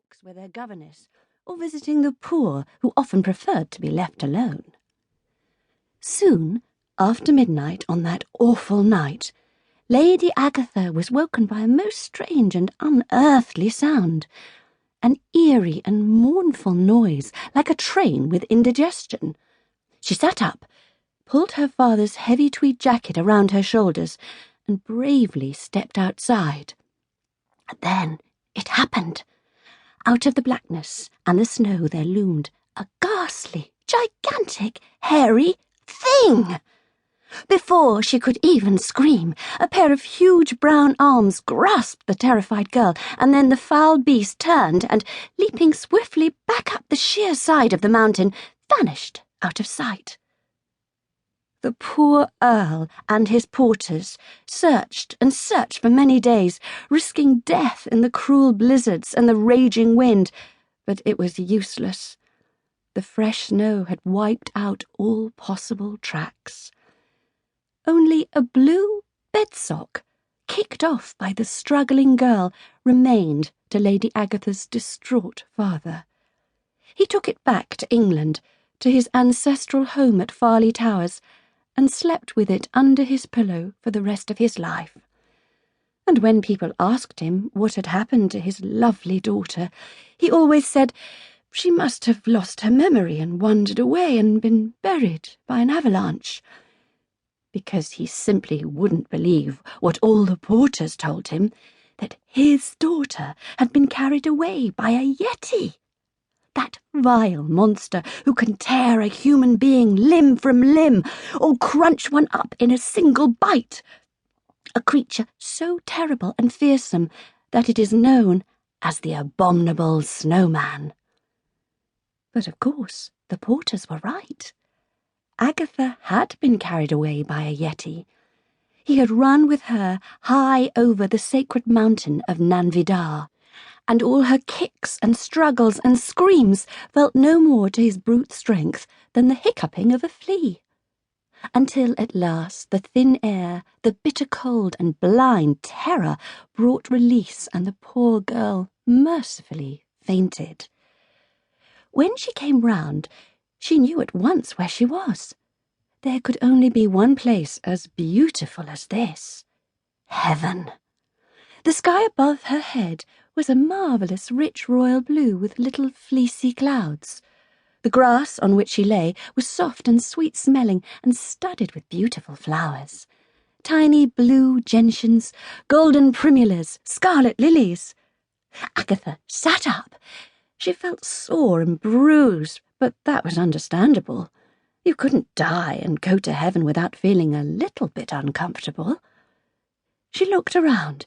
walks with their governess, or visiting the poor who often preferred to be left alone. Soon, after midnight on that awful night, Lady Agatha was woken by a most strange and unearthly sound, an eerie and mournful noise like a train with indigestion. She sat up, pulled her father's heavy tweed jacket around her shoulders, and bravely stepped outside. And then it happened. Out of the blackness and the snow there loomed a ghastly, gigantic, hairy thing. Before she could even scream, a pair of huge brown arms grasped the terrified girl, and then the foul beast turned and, leaping swiftly back up the sheer side of the mountain, vanished out of sight. The poor earl and his porters searched and searched for many days, risking death in the cruel blizzards and the raging wind, but it was useless. The fresh snow had wiped out all possible tracks. Only a blue bedsock, kicked off by the struggling girl, remained to Lady Agatha's distraught father. He took it back to England, to his ancestral home at Farleigh Towers, and slept with it under his pillow for the rest of his life. And when people asked him what had happened to his lovely daughter, he always said she must have lost her memory and wandered away and been buried by an avalanche, because he simply wouldn't believe what all the porters told him, that his daughter had been carried away by a yeti. That vile monster who can tear a human being limb from limb, or crunch one up in a single bite. A creature so terrible and fearsome that it is known as the Abominable Snowman. But of course the porters were right. Agatha had been carried away by a yeti. He had run with her high over the sacred mountain of Nanvidar, and all her kicks and struggles and screams felt no more to his brute strength than the hiccuping of a flea. Until at last the thin air, the bitter cold and blind terror brought release, and the poor girl mercifully fainted. When she came round, she knew at once where she was. There could only be one place as beautiful as this: heaven. The sky above her head was a marvellous rich royal blue with little fleecy clouds. The grass on which she lay was soft and sweet-smelling and studded with beautiful flowers. Tiny blue gentians, golden primulas, scarlet lilies. Agatha sat up. She felt sore and bruised, but that was understandable. You couldn't die and go to heaven without feeling a little bit uncomfortable. She looked around.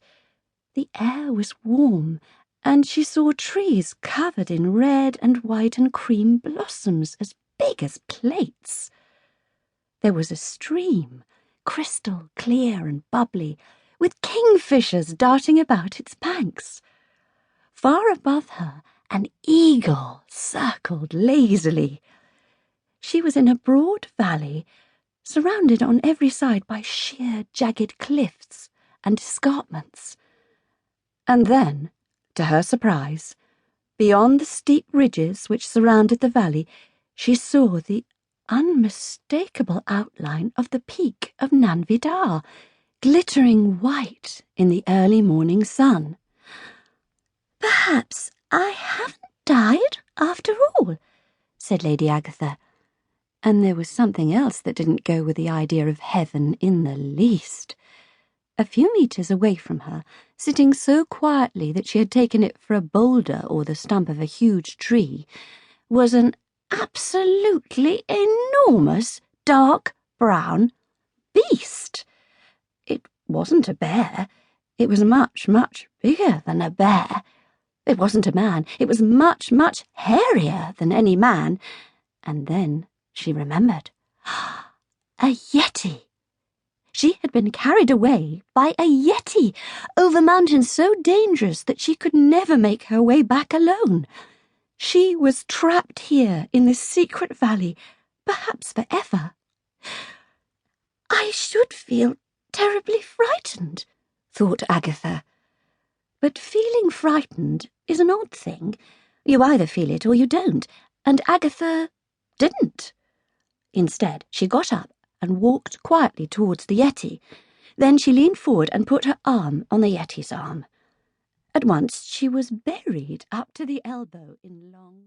The air was warm, and she saw trees covered in red and white and cream blossoms as big as plates. There was a stream, crystal clear and bubbly, with kingfishers darting about its banks. Far above her, an eagle circled lazily. She was in a broad valley, surrounded on every side by sheer, jagged cliffs and escarpments. And then, to her surprise, beyond the steep ridges which surrounded the valley, she saw the unmistakable outline of the peak of Nanvidar, glittering white in the early morning sun. "Perhaps I haven't died after all," said Lady Agatha. And there was something else that didn't go with the idea of heaven in the least. A few meters away from her, sitting so quietly that she had taken it for a boulder or the stump of a huge tree, was an absolutely enormous dark brown beast. It wasn't a bear. It was much, much bigger than a bear. It wasn't a man. It was much, much hairier than any man. And then she remembered. A yeti. She had been carried away by a yeti over mountains so dangerous that she could never make her way back alone. She was trapped here in this secret valley, perhaps forever. "I should feel terribly frightened," thought Agatha. But feeling frightened is an odd thing. You either feel it or you don't, and Agatha didn't. Instead, she got up and walked quietly towards the yeti. Then she leaned forward and put her arm on the yeti's arm. At once she was buried up to the elbow in long...